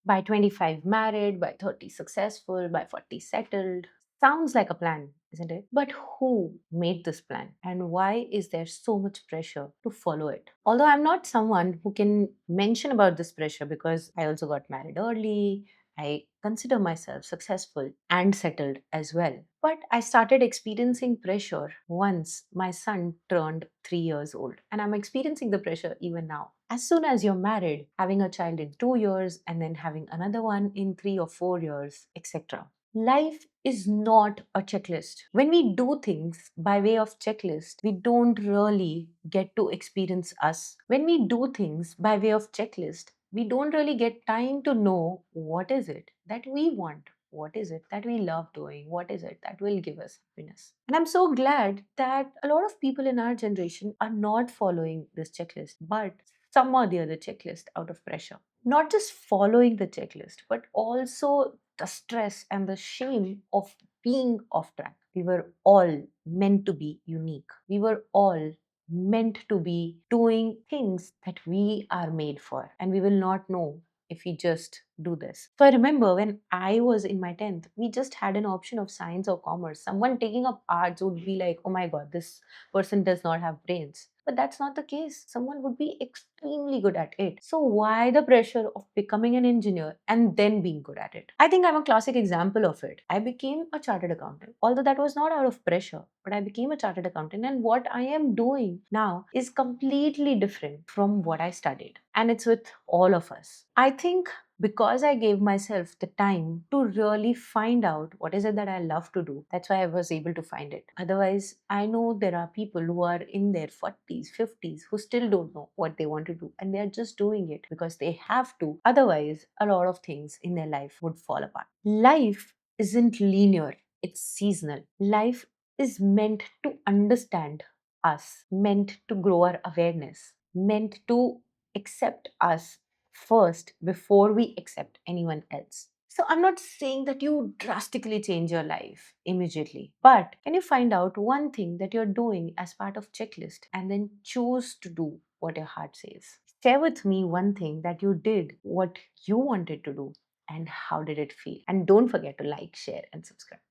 By 25 married, by 30 successful, by 40 settled. Sounds like a plan, isn't it? But who made this plan? And why is there so much pressure to follow it? Although I'm not someone who can mention about this pressure because I also got married early, I consider myself successful and settled as well. But I started experiencing pressure once my son turned 3 years old. And I'm experiencing the pressure even now. As soon as you're married, having a child in 2 years and then having another one in 3 or 4 years, etc. Life is not a checklist. When we do things by way of checklist, we don't really get to experience us. When we do things by way of checklist, we don't really get time to know what is it that we want. What is it that we love doing? What is it that will give us happiness? And I'm so glad that a lot of people in our generation are not following this checklist, but some or the other checklist out of pressure. Not just following the checklist, but also the stress and the shame of being off track. We were all meant to be unique. We were all meant to be doing things that we are made for, and we will not know if we just do this. So I remember when I was in my 10th, we just had an option of science or commerce. Someone taking up arts would be like, oh my god, this person does not have brains. But that's not the case. Someone would be extremely good at it. So why the pressure of becoming an engineer and then being good at it? I think I'm a classic example of it. I became a chartered accountant, although that was not out of pressure, but I became a chartered accountant, and what I am doing now is completely different from what I studied. And it's with all of us. I think because I gave myself the time to really find out what is it that I love to do. That's why I was able to find it. Otherwise, I know there are people who are in their 40s, 50s who still don't know what they want to do, and they're just doing it because they have to. Otherwise, a lot of things in their life would fall apart. Life isn't linear, it's seasonal. Life is meant to understand us, meant to grow our awareness, meant to accept us first before we accept anyone else. So, I'm not saying that you drastically change your life immediately, but can you find out one thing that you're doing as part of checklist and then choose to do what your heart says? Share with me one thing that you did what you wanted to do and how did it feel? And don't forget to like, share, and subscribe.